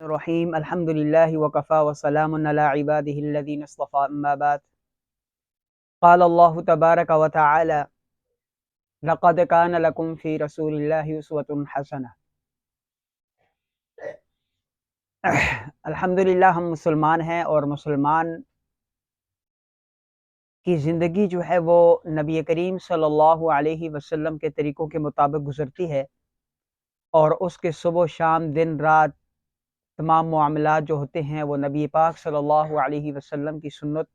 الرحیم الحمد للہ وکفا وسلام علی عبادہ الذین اصطفى اما بعد قال اللہ تبارک وتعالی لقد کان لکم فی رسول اللہ اسوۃ حسنہ۔ الحمدللہ ہم مسلمان ہیں اور مسلمان کی زندگی جو ہے وہ نبی کریم صلی اللہ علیہ وسلم کے طریقوں کے مطابق گزرتی ہے، اور اس کے صبح و شام دن رات تمام معاملات جو ہوتے ہیں وہ نبی پاک صلی اللہ علیہ وسلم کی سنت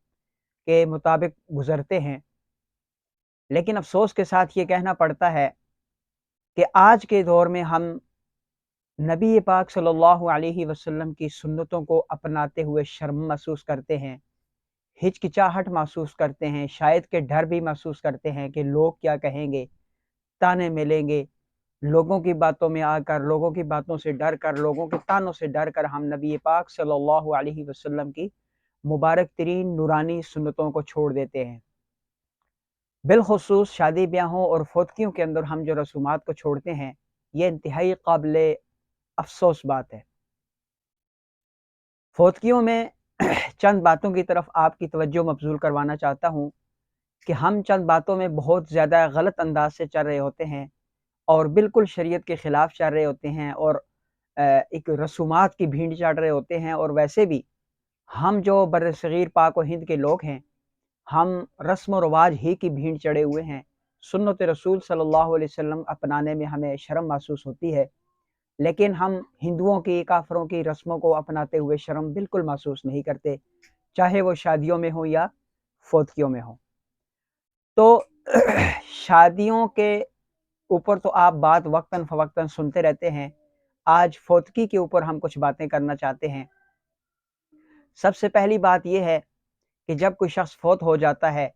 کے مطابق گزرتے ہیں۔ لیکن افسوس کے ساتھ یہ کہنا پڑتا ہے کہ آج کے دور میں ہم نبی پاک صلی اللہ علیہ وسلم کی سنتوں کو اپناتے ہوئے شرم محسوس کرتے ہیں، ہچکچاہٹ محسوس کرتے ہیں، شاید کہ ڈر بھی محسوس کرتے ہیں کہ لوگ کیا کہیں گے، تانے ملیں گے۔ لوگوں کی باتوں میں آ کر، لوگوں کی باتوں سے ڈر کر، لوگوں کے تانوں سے ڈر کر ہم نبی پاک صلی اللہ علیہ وسلم کی مبارک ترین نورانی سنتوں کو چھوڑ دیتے ہیں۔ بالخصوص شادی بیاہوں اور فوتکیوں کے اندر ہم جو رسومات کو چھوڑتے ہیں، یہ انتہائی قابل افسوس بات ہے۔ فوتکیوں میں چند باتوں کی طرف آپ کی توجہ مبذول کروانا چاہتا ہوں کہ ہم چند باتوں میں بہت زیادہ غلط انداز سے چل رہے ہوتے ہیں اور بالکل شریعت کے خلاف چل رہے ہوتے ہیں، اور ایک رسومات کی بھینڈ چڑھ رہے ہوتے ہیں۔ اور ویسے بھی ہم جو بر صغیر پاک و ہند کے لوگ ہیں، ہم رسم و رواج ہی کی بھینڈ چڑھے ہوئے ہیں۔ سنت رسول صلی اللہ علیہ وسلم اپنانے میں ہمیں شرم محسوس ہوتی ہے، لیکن ہم ہندوؤں کی، کافروں کی رسموں کو اپناتے ہوئے شرم بالکل محسوس نہیں کرتے، چاہے وہ شادیوں میں ہوں یا فوتکیوں میں ہوں۔ تو شادیوں کے اوپر تو آپ بات وقتاً فوقتاً سنتے رہتے ہیں، آج فوتکی کے اوپر ہم کچھ باتیں کرنا چاہتے ہیں۔ سب سے پہلی بات یہ ہے کہ جب کوئی شخص فوت ہو جاتا ہے،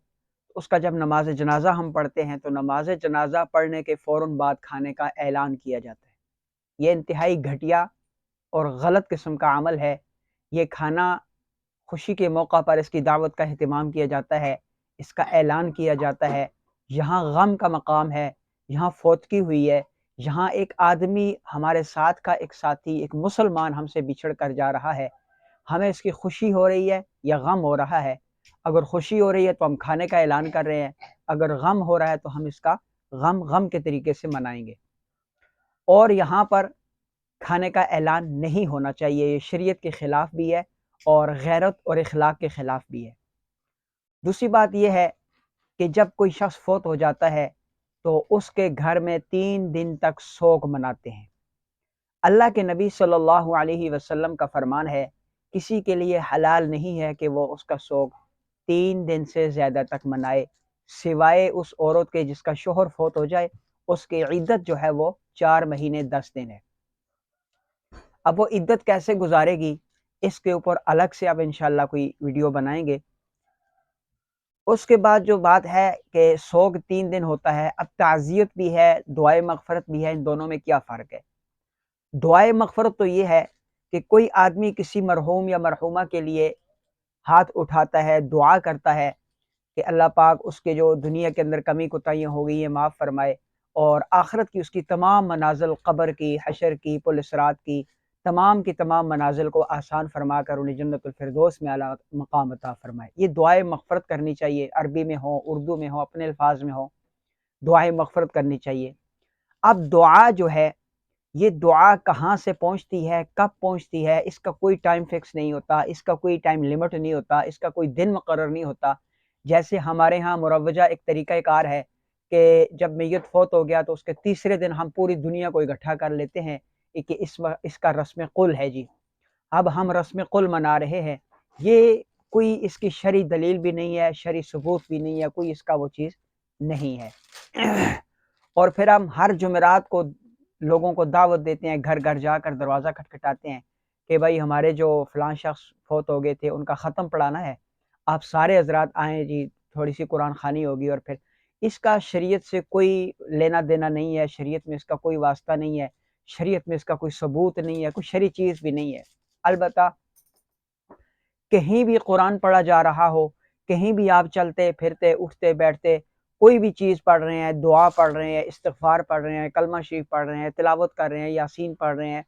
اس کا جب نماز جنازہ ہم پڑھتے ہیں تو نماز جنازہ پڑھنے کے فوراً بعد کھانے کا اعلان کیا جاتا ہے۔ یہ انتہائی گھٹیا اور غلط قسم کا عمل ہے۔ یہ کھانا خوشی کے موقع پر اس کی دعوت کا اہتمام کیا جاتا ہے، اس کا اعلان کیا جاتا ہے۔ یہاں غم کا مقام ہے، یہاں فوتکی ہوئی ہے، یہاں ایک آدمی ہمارے ساتھ کا ایک ساتھی، ایک مسلمان ہم سے بچھڑ کر جا رہا ہے۔ ہمیں اس کی خوشی ہو رہی ہے یا غم ہو رہا ہے؟ اگر خوشی ہو رہی ہے تو ہم کھانے کا اعلان کر رہے ہیں، اگر غم ہو رہا ہے تو ہم اس کا غم کے طریقے سے منائیں گے۔ اور یہاں پر کھانے کا اعلان نہیں ہونا چاہیے، یہ شریعت کے خلاف بھی ہے اور غیرت اور اخلاق کے خلاف بھی ہے۔ دوسری بات یہ ہے کہ جب کوئی شخص فوت ہو جاتا ہے تو اس کے گھر میں 3 دن تک سوگ مناتے ہیں۔ اللہ کے نبی صلی اللہ علیہ وسلم کا فرمان ہے، کسی کے لیے حلال نہیں ہے کہ وہ اس کا سوگ 3 دن سے زیادہ تک منائے، سوائے اس عورت کے جس کا شوہر فوت ہو جائے، اس کی عدت جو ہے وہ 4 مہینے 10 دن ہے۔ اب وہ عدت کیسے گزارے گی، اس کے اوپر الگ سے اب انشاءاللہ کوئی ویڈیو بنائیں گے۔ اس کے بعد جو بات ہے کہ سوگ 3 دن ہوتا ہے، اب تعزیت بھی ہے، دعائے مغفرت بھی ہے، ان دونوں میں کیا فرق ہے؟ دعائے مغفرت تو یہ ہے کہ کوئی آدمی کسی مرحوم یا مرحومہ کے لیے ہاتھ اٹھاتا ہے، دعا کرتا ہے کہ اللہ پاک اس کے جو دنیا کے اندر کمی کوتاہیاں ہو گئی ہیں معاف فرمائے، اور آخرت کی اس کی تمام منازل، قبر کی، حشر کی، پل صراط کی تمام منازل کو آسان فرما کر انہیں جنت الفردوس میں اعلیٰ مقام عطا فرمائے۔ یہ دعائے مغفرت کرنی چاہیے، عربی میں ہو، اردو میں ہو، اپنے الفاظ میں ہو، دعائے مغفرت کرنی چاہیے۔ اب دعا جو ہے، یہ دعا کہاں سے پہنچتی ہے، کب پہنچتی ہے، اس کا کوئی ٹائم فکس نہیں ہوتا، اس کا کوئی ٹائم لیمٹ نہیں ہوتا، اس کا کوئی دن مقرر نہیں ہوتا۔ جیسے ہمارے ہاں مروجہ ایک طریقہ کار ہے کہ جب میت فوت ہو گیا تو اس کے تیسرے دن ہم پوری دنیا کو اکٹھا کر لیتے ہیں کہ اس کا رسم قل ہے جی، اب ہم رسم قل منا رہے ہیں۔ یہ کوئی اس کی شرعی دلیل بھی نہیں ہے، شرعی ثبوت بھی نہیں ہے، کوئی اس کا وہ چیز نہیں ہے۔ اور پھر ہم ہر جمعرات کو لوگوں کو دعوت دیتے ہیں، گھر گھر جا کر دروازہ کھٹکھٹاتے ہیں کہ بھائی ہمارے جو فلاں شخص فوت ہو گئے تھے ان کا ختم پڑھانا ہے، آپ سارے حضرات آئیں جی، تھوڑی سی قرآن خوانی ہوگی۔ اور پھر اس کا شریعت سے کوئی لینا دینا نہیں ہے، شریعت میں اس کا کوئی واسطہ نہیں ہے، شریعت میں اس کا کوئی ثبوت نہیں ہے، کوئی شرعی چیز بھی نہیں ہے۔ البتہ کہیں بھی قرآن پڑھا جا رہا ہو، کہیں بھی آپ چلتے پھرتے اٹھتے بیٹھتے کوئی بھی چیز پڑھ رہے ہیں، دعا پڑھ رہے ہیں، استغفار پڑھ رہے ہیں، کلمہ شریف پڑھ رہے ہیں، تلاوت کر رہے ہیں، یاسین پڑھ رہے ہیں،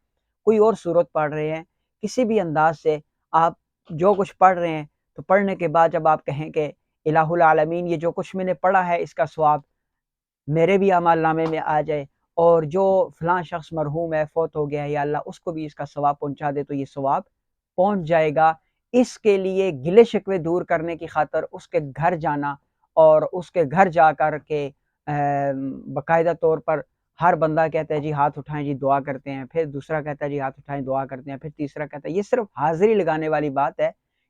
کوئی اور سورت پڑھ رہے ہیں، کسی بھی انداز سے آپ جو کچھ پڑھ رہے ہیں تو پڑھنے کے بعد جب آپ کہیں کہ الہ العالمین یہ جو کچھ میں نے پڑھا ہے اس کا ثواب میرے بھی اعمال نامے میں آ جائے، اور جو فلاں شخص مرحوم ہے، فوت ہو گیا ہے، یا اللہ اس کو بھی اس کا ثواب پہنچا دے، تو یہ ثواب پہنچ جائے گا۔ اس کے لیے گلے شکوے دور کرنے کی خاطر اس کے گھر جانا، اور اس کے گھر جا کر کے باقاعدہ طور پر ہر بندہ کہتا ہے جی ہاتھ اٹھائیں جی دعا کرتے ہیں، پھر دوسرا کہتا ہے جی ہاتھ اٹھائیں دعا کرتے ہیں، پھر تیسرا کہتا ہے، یہ صرف حاضری لگانے والی بات ہے،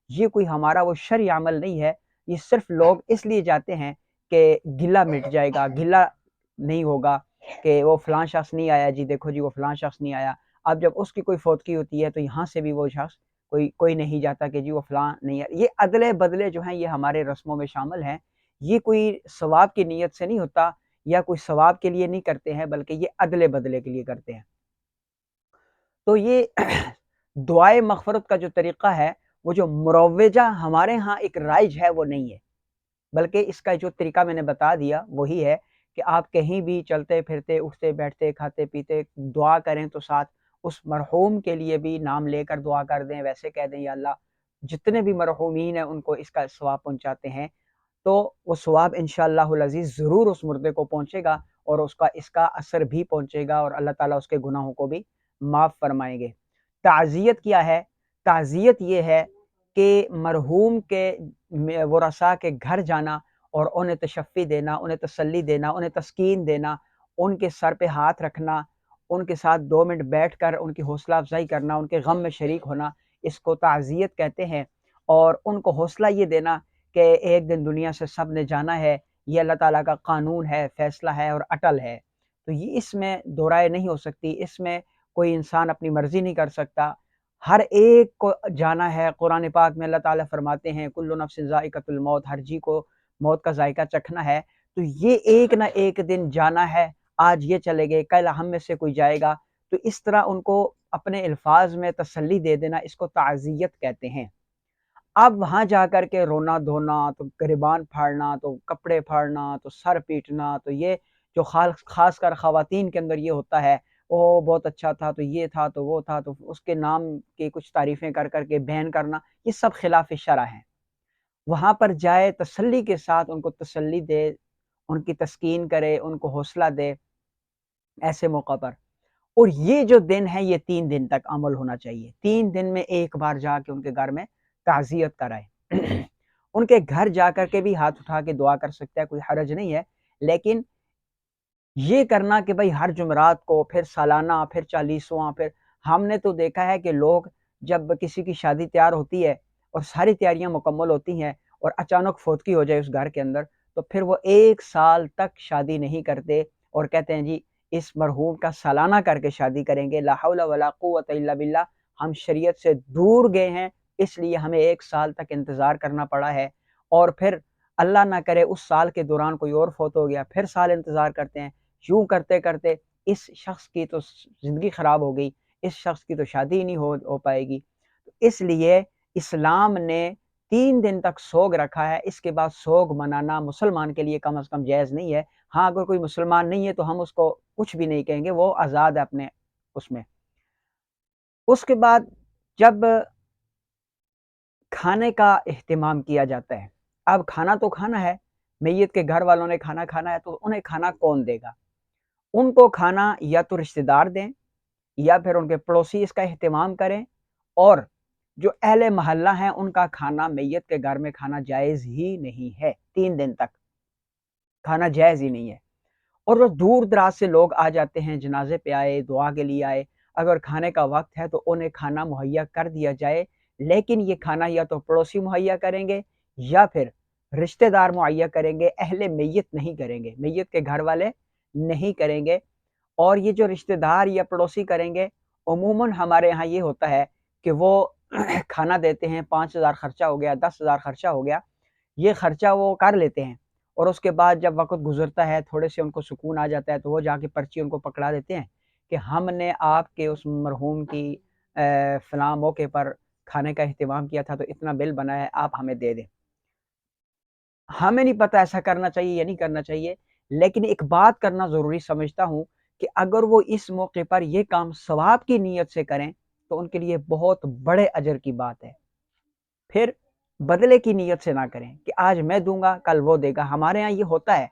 یہ کوئی ہمارا وہ شرعی عمل نہیں ہے، یہ صرف لوگ اس لیے جاتے ہیں کہ گلہ مٹ جائے گا، گلہ نہیں ہوگا کہ وہ فلاں شخص نہیں آیا جی، دیکھو جی وہ فلاں شخص نہیں آیا۔ اب جب اس کی کوئی فوتگی ہوتی ہے تو یہاں سے بھی وہ شخص کوئی نہیں جاتا کہ جی وہ فلاں نہیں آیا۔ یہ عدلے بدلے جو ہیں یہ ہمارے رسموں میں شامل ہیں، یہ کوئی ثواب کی نیت سے نہیں ہوتا یا کوئی ثواب کے لیے نہیں کرتے ہیں، بلکہ یہ عدلے بدلے کے لیے کرتے ہیں۔ تو یہ دعائے مغفرت کا جو طریقہ ہے وہ جو مروجہ ہمارے ہاں ایک رائج ہے وہ نہیں ہے، بلکہ اس کا جو طریقہ میں نے بتا دیا وہی ہے کہ آپ کہیں بھی چلتے پھرتے اٹھتے بیٹھتے کھاتے پیتے دعا کریں تو ساتھ اس مرحوم کے لیے بھی نام لے کر دعا کر دیں، ویسے کہہ دیں یا اللہ جتنے بھی مرحومین ہیں ان کو اس کا ثواب پہنچاتے ہیں، تو وہ ثواب انشاءاللہ العزیز ضرور اس مردے کو پہنچے گا، اور اس کا اثر بھی پہنچے گا، اور اللہ تعالیٰ اس کے گناہوں کو بھی معاف فرمائیں گے۔ تعزیت کیا ہے؟ تعزیت یہ ہے کہ مرحوم کے ورثاء کے گھر جانا اور انہیں تشفی دینا، انہیں تسلی دینا، انہیں تسکین دینا، ان کے سر پہ ہاتھ رکھنا، ان کے ساتھ 2 منٹ بیٹھ کر ان کی حوصلہ افزائی کرنا، ان کے غم میں شریک ہونا، اس کو تعزیت کہتے ہیں۔ اور ان کو حوصلہ یہ دینا کہ ایک دن دنیا سے سب نے جانا ہے، یہ اللہ تعالیٰ کا قانون ہے، فیصلہ ہے اور اٹل ہے، تو یہ اس میں دو رائے نہیں ہو سکتی، اس میں کوئی انسان اپنی مرضی نہیں کر سکتا، ہر ایک کو جانا ہے۔ قرآن پاک میں اللہ تعالیٰ فرماتے ہیں کل نفس ذائقۃ الموت، ہر جی کو موت کا ذائقہ چکھنا ہے، تو یہ ایک نہ ایک دن جانا ہے، آج یہ چلے گئے کل ہم میں سے کوئی جائے گا، تو اس طرح ان کو اپنے الفاظ میں تسلی دے دینا، اس کو تعزیت کہتے ہیں۔ اب وہاں جا کر کے رونا دھونا، تو گریبان پھاڑنا، تو کپڑے پھاڑنا، تو سر پیٹنا، تو یہ جو خاص کر خواتین کے اندر یہ ہوتا ہے، وہ بہت اچھا تھا تو یہ تھا تو وہ تھا، تو اس کے نام کی کچھ تعریفیں کر کر کے بیان کرنا، یہ سب خلاف شرع ہے۔ وہاں پر جائے تسلی کے ساتھ ان کو تسلی دے، ان کی تسکین کرے، ان کو حوصلہ دے ایسے موقع پر۔ اور یہ جو دن ہے یہ 3 دن تک عمل ہونا چاہیے، 3 دن میں ایک بار جا کے ان کے گھر میں تعزیت کرائے۔ ان کے گھر جا کر کے بھی ہاتھ اٹھا کے دعا کر سکتا ہے، کوئی حرج نہیں ہے، لیکن یہ کرنا کہ بھائی ہر جمعرات کو، پھر سالانہ، پھر 40واں، پھر ہم نے تو دیکھا ہے کہ لوگ جب کسی کی شادی تیار ہوتی ہے اور ساری تیاریاں مکمل ہوتی ہیں اور اچانک فوتگی ہو جائے اس گھر کے اندر، تو پھر وہ 1 سال تک شادی نہیں کرتے اور کہتے ہیں جی اس مرحوم کا سالانہ کر کے شادی کریں گے، لا حول ولا قوت الا باللہ، ہم شریعت سے دور گئے ہیں اس لیے ہمیں 1 سال تک انتظار کرنا پڑا ہے، اور پھر اللہ نہ کرے اس سال کے دوران کوئی اور فوت ہو گیا، پھر سال انتظار کرتے ہیں، یوں کرتے کرتے اس شخص کی تو زندگی خراب ہو گئی، اس شخص کی تو شادی نہیں ہو پائے گی۔ اس لیے اسلام نے 3 دن تک سوگ رکھا ہے، اس کے بعد سوگ منانا مسلمان کے لیے کم از کم جائز نہیں ہے۔ ہاں اگر کوئی مسلمان نہیں ہے تو ہم اس کو کچھ بھی نہیں کہیں گے، وہ آزاد ہے اپنے اس میں۔ اس کے بعد جب کھانے کا اہتمام کیا جاتا ہے، اب کھانا تو کھانا ہے، میت کے گھر والوں نے کھانا کھانا ہے، تو انہیں کھانا کون دے گا؟ ان کو کھانا یا تو رشتہ دار دیں یا پھر ان کے پڑوسی اس کا اہتمام کریں، اور جو اہل محلہ ہیں ان کا کھانا میت کے گھر میں کھانا جائز ہی نہیں ہے، 3 دن تک کھانا جائز ہی نہیں ہے۔ اور وہ دور دراز سے لوگ آ جاتے ہیں، جنازے پہ آئے، دعا کے لیے آئے، اگر کھانے کا وقت ہے تو انہیں کھانا مہیا کر دیا جائے، لیکن یہ کھانا یا تو پڑوسی مہیا کریں گے یا پھر رشتہ دار مہیا کریں گے، اہل میت نہیں کریں گے، میت کے گھر والے نہیں کریں گے۔ اور یہ جو رشتہ دار یا پڑوسی کریں گے، عموماً ہمارے یہاں یہ ہوتا ہے کہ وہ کھانا دیتے ہیں، 5,000 خرچہ ہو گیا، 10,000 خرچہ ہو گیا، یہ خرچہ وہ کر لیتے ہیں، اور اس کے بعد جب وقت گزرتا ہے تھوڑے سے ان کو سکون آ جاتا ہے تو وہ جا کے پرچی ان کو پکڑا دیتے ہیں کہ ہم نے آپ کے اس مرحوم کی فلاں موقع پر کھانے کا اہتمام کیا تھا تو اتنا بل بنا ہے، آپ ہمیں دے دیں۔ ہمیں نہیں پتہ ایسا کرنا چاہیے یا نہیں کرنا چاہیے، لیکن ایک بات کرنا ضروری سمجھتا ہوں کہ اگر وہ اس موقع پر یہ کام ثواب کی نیت سے کریں تو ان کے لیے بہت بڑے اجر کی بات ہے۔ پھر بدلے کی نیت سے نہ کریں کہ آج میں دوں گا کل وہ دے گا۔ ہمارے ہاں یہ ہوتا ہے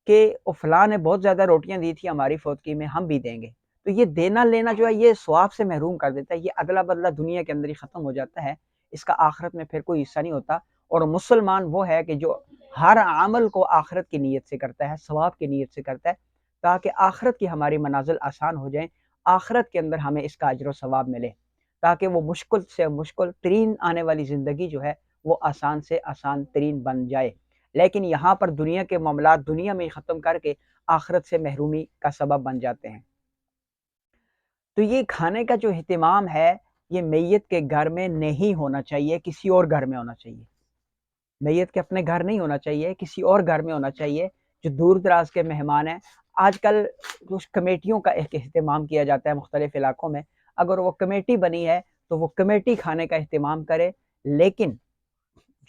کہ فلاں نے بہت زیادہ روٹیاں دی تھی ہماری فوتگی میں، ہم بھی دیں گے، تو یہ دینا لینا جو ہے یہ ثواب سے محروم کر دیتا ہے، یہ ادلا بدلہ دنیا کے اندر ہی ختم ہو جاتا ہے، اس کا آخرت میں پھر کوئی حصہ نہیں ہوتا۔ اور مسلمان وہ ہے کہ جو ہر عمل کو آخرت کی نیت سے کرتا ہے، ثواب کی نیت سے کرتا ہے، تاکہ آخرت کی ہماری منازل آسان ہو جائیں، آخرت کے اندر ہمیں اس کا اجر و ثواب ملے، تاکہ وہ مشکل سے مشکل ترین آنے والی زندگی جو ہے وہ آسان سے آسان ترین بن جائے۔ لیکن یہاں پر دنیا کے معاملات دنیا میں ہی ختم کر کے آخرت سے محرومی کا سبب بن جاتے ہیں۔ تو یہ کھانے کا جو اہتمام ہے یہ میت کے گھر میں نہیں ہونا چاہیے، کسی اور گھر میں ہونا چاہیے۔ میت کے اپنے گھر نہیں ہونا چاہیے، کسی اور گھر میں ہونا چاہیے جو دور دراز کے مہمان ہیں۔ آج کل کچھ کمیٹیوں کا ایک اہتمام کیا جاتا ہے مختلف علاقوں میں، اگر وہ کمیٹی بنی ہے تو وہ کمیٹی کھانے کا اہتمام کرے، لیکن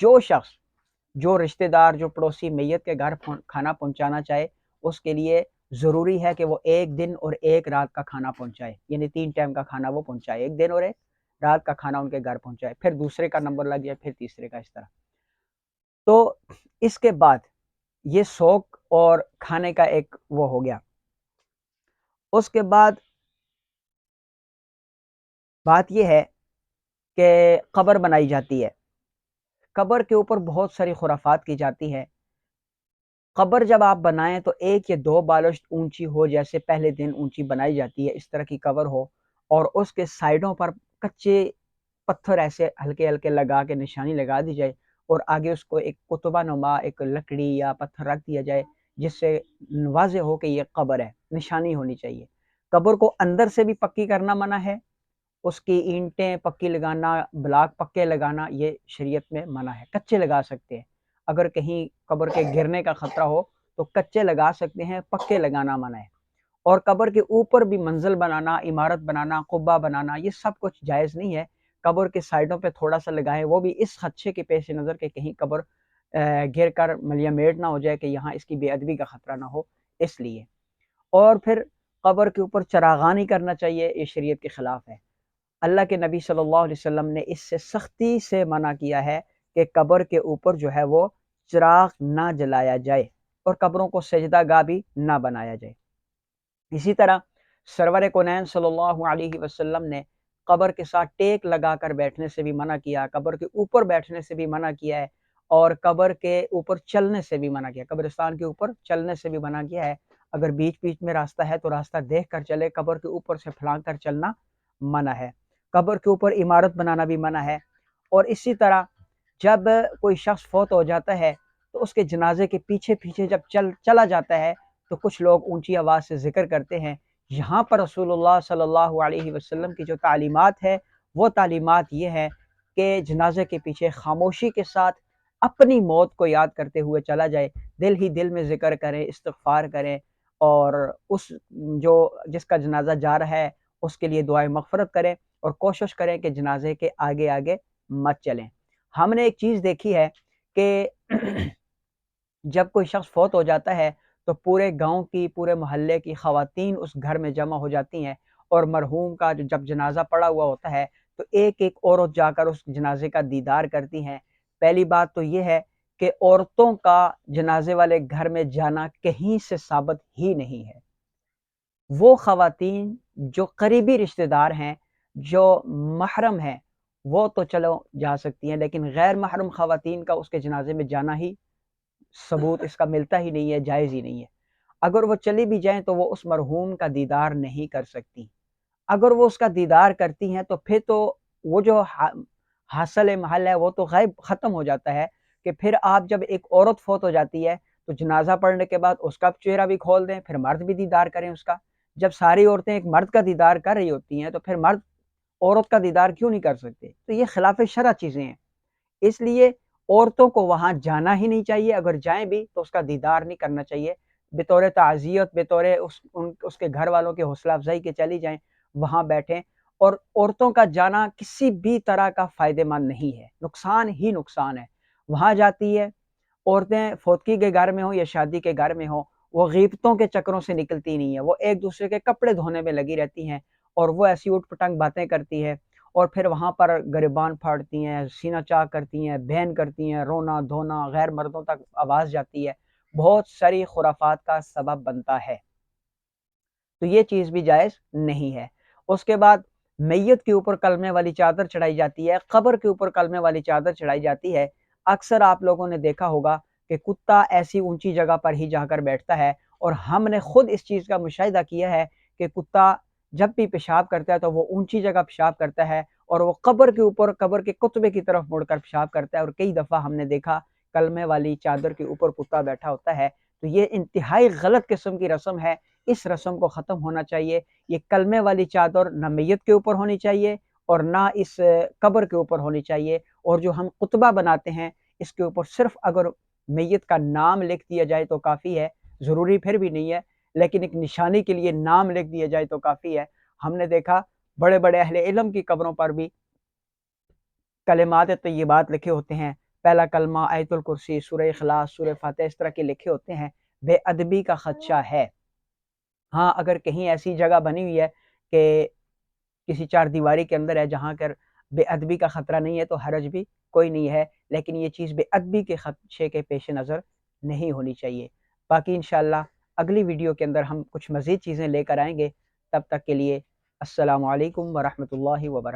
جو شخص، جو رشتہ دار، جو پڑوسی میت کے گھر کھانا پہنچانا چاہے، اس کے لیے ضروری ہے کہ وہ ایک دن اور ایک رات کا کھانا پہنچائے، یعنی 3 ٹائم کا کھانا وہ پہنچائے، ایک دن اور ایک رات کا کھانا ان کے گھر پہنچائے، پھر دوسرے کا نمبر لگ جائے، پھر تیسرے کا، اس طرح۔ تو اس کے بعد یہ سوگ اور کھانے کا ایک وہ ہو گیا۔ اس کے بعد بات یہ ہے کہ قبر بنائی جاتی ہے، قبر کے اوپر بہت ساری خرافات کی جاتی ہے۔ قبر جب آپ بنائیں تو 1 یا 2 بالشت اونچی ہو، جیسے پہلے دن اونچی بنائی جاتی ہے اس طرح کی قبر ہو، اور اس کے سائیڈوں پر کچے پتھر ایسے ہلکے ہلکے لگا کے نشانی لگا دی جائے، اور آگے اس کو ایک کتبہ نما ایک لکڑی یا پتھر رکھ دیا جائے، جس سے واضح ہو کہ یہ قبر ہے، نشانی ہونی چاہیے۔ قبر کو اندر سے بھی پکی کرنا منع ہے، اس کی اینٹیں پکی لگانا، بلاک پکے لگانا یہ شریعت میں منع ہے، کچے لگا سکتے ہیں۔ اگر کہیں قبر کے گرنے کا خطرہ ہو تو کچے لگا سکتے ہیں، پکے لگانا منع ہے۔ اور قبر کے اوپر بھی منزل بنانا، عمارت بنانا، قبہ بنانا، یہ سب کچھ جائز نہیں ہے۔ قبر کے سائیڈوں پہ تھوڑا سا لگائیں، وہ بھی اس خدشے کے پیش نظر کہ کہیں قبر گر کر ملیا میٹ نہ ہو جائے، کہ یہاں اس کی بے ادبی کا خطرہ نہ ہو، اس لیے۔ اور پھر قبر کے اوپر چراغاں نہیں کرنا چاہیے، یہ شریعت کے خلاف ہے۔ اللہ کے نبی صلی اللہ علیہ وسلم نے اس سے سختی سے منع کیا ہے کہ قبر کے اوپر جو ہے وہ چراغ نہ جلایا جائے، اور قبروں کو سجدہ گاہ بھی نہ بنایا جائے۔ اسی طرح سرور کونین صلی اللہ علیہ وسلم نے قبر کے ساتھ ٹیک لگا کر بیٹھنے سے بھی منع کیا، قبر کے اوپر بیٹھنے سے بھی منع کیا ہے، اور قبر کے اوپر چلنے سے بھی منع کیا، قبرستان کے اوپر چلنے سے بھی منع کیا ہے۔ اگر بیچ بیچ میں راستہ ہے تو راستہ دیکھ کر چلے، قبر کے اوپر سے پھلانگ کر چلنا منع ہے۔ قبر کے اوپر عمارت بنانا بھی منع ہے۔ اور اسی طرح جب کوئی شخص فوت ہو جاتا ہے تو اس کے جنازے کے پیچھے پیچھے جب چلا جاتا ہے تو کچھ لوگ اونچی آواز سے ذکر کرتے ہیں۔ یہاں پر رسول اللہ صلی اللہ علیہ وسلم کی جو تعلیمات ہے وہ تعلیمات یہ ہے کہ جنازے کے پیچھے خاموشی کے ساتھ اپنی موت کو یاد کرتے ہوئے چلا جائے، دل ہی دل میں ذکر کریں، استغفار کریں، اور اس جس کا جنازہ جا رہا ہے اس کے لیے دعائیں مغفرت کریں، اور کوشش کریں کہ جنازے کے آگے آگے مت چلیں۔ ہم نے ایک چیز دیکھی ہے کہ جب کوئی شخص فوت ہو جاتا ہے تو پورے گاؤں کی، پورے محلے کی خواتین اس گھر میں جمع ہو جاتی ہیں، اور مرحوم کا جب جنازہ پڑا ہوا ہوتا ہے تو ایک ایک عورت جا کر اس جنازے کا دیدار کرتی ہیں۔ پہلی بات تو یہ ہے کہ عورتوں کا جنازے والے گھر میں جانا کہیں سے ثابت ہی نہیں ہے۔ وہ خواتین جو قریبی رشتہ دار ہیں، جو محرم ہیں، وہ تو چلو جا سکتی ہیں، لیکن غیر محرم خواتین کا اس کے جنازے میں جانا ہی ثبوت اس کا ملتا ہی نہیں ہے، جائز ہی نہیں ہے۔ اگر وہ چلی بھی جائیں تو وہ اس مرحوم کا دیدار نہیں کر سکتی۔ اگر وہ اس کا دیدار کرتی ہیں تو پھر تو وہ جو حاصل محل ہے وہ تو غائب ختم ہو جاتا ہے، کہ پھر آپ جب ایک عورت فوت ہو جاتی ہے تو جنازہ پڑھنے کے بعد اس کا چہرہ بھی کھول دیں، پھر مرد بھی دیدار کریں اس کا۔ جب ساری عورتیں ایک مرد کا دیدار کر رہی ہوتی ہیں تو پھر مرد عورت کا دیدار کیوں نہیں کر سکتے؟ تو یہ خلاف شرع چیزیں ہیں، اس لیے عورتوں کو وہاں جانا ہی نہیں چاہیے، اگر جائیں بھی تو اس کا دیدار نہیں کرنا چاہیے۔ بطور تعزیت، بطور اس کے گھر والوں کے حوصلہ افزائی کے چلی جائیں، وہاں بیٹھیں۔ اور عورتوں کا جانا کسی بھی طرح کا فائدہ مند نہیں ہے، نقصان ہی نقصان ہے۔ وہاں جاتی ہے عورتیں، فوتگی کے گھر میں ہوں یا شادی کے گھر میں ہوں، وہ غیبتوں کے چکروں سے نکلتی نہیں ہے، وہ ایک دوسرے کے کپڑے دھونے میں لگی رہتی ہیں، اور وہ ایسی اوٹ پٹانگ باتیں کرتی ہے اور پھر وہاں پر گریبان پھاڑتی ہیں، سینہ چاک کرتی ہیں، بہن کرتی ہیں، رونا دھونا غیر مردوں تک آواز جاتی ہے، بہت ساری خرافات کا سبب بنتا ہے۔ تو یہ چیز بھی جائز نہیں ہے۔ اس کے بعد میت کے اوپر کلمے والی چادر چڑھائی جاتی ہے، قبر کے اوپر کلمے والی چادر چڑھائی جاتی ہے۔ اکثر آپ لوگوں نے دیکھا ہوگا کہ کتا ایسی اونچی جگہ پر ہی جا کر بیٹھتا ہے، اور ہم نے خود اس چیز کا مشاہدہ کیا ہے کہ کتا جب بھی پیشاب کرتا ہے تو وہ اونچی جگہ پیشاب کرتا ہے، اور وہ قبر کے اوپر، قبر کے کتبے کی طرف مڑ کر پیشاب کرتا ہے، اور کئی دفعہ ہم نے دیکھا کلمے والی چادر کے اوپر کتا بیٹھا ہوتا ہے۔ تو یہ انتہائی غلط قسم کی رسم ہے، اس رسم کو ختم ہونا چاہیے۔ یہ کلمے والی چادر نہ میت کے اوپر ہونی چاہیے اور نہ اس قبر کے اوپر ہونی چاہیے، اور جو ہم خطبہ بناتے ہیں اس کے اوپر صرف اگر میت کا نام لکھ دیا جائے تو کافی ہے، ضروری پھر بھی نہیں ہے، لیکن ایک نشانی کے لیے نام لکھ دیا جائے تو کافی ہے۔ ہم نے دیکھا بڑے بڑے اہل علم کی قبروں پر بھی کلمات طیبات لکھے ہوتے ہیں، پہلا کلمہ آیت الکرسی، سورہ اخلاص، سورہ فاتحہ، اس طرح کے لکھے ہوتے ہیں۔ بے ادبی کا خدشہ ہے۔ ہاں اگر کہیں ایسی جگہ بنی ہوئی ہے کہ کسی چار دیواری کے اندر ہے جہاں کر بے ادبی کا خطرہ نہیں ہے تو حرج بھی کوئی نہیں ہے، لیکن یہ چیز بے ادبی کے خدشے کے پیش نظر نہیں ہونی چاہیے۔ باقی انشاءاللہ اگلی ویڈیو کے اندر ہم کچھ مزید چیزیں لے کر آئیں گے، تب تک کے لیے السلام علیکم ورحمۃ اللہ وبرکاتہ۔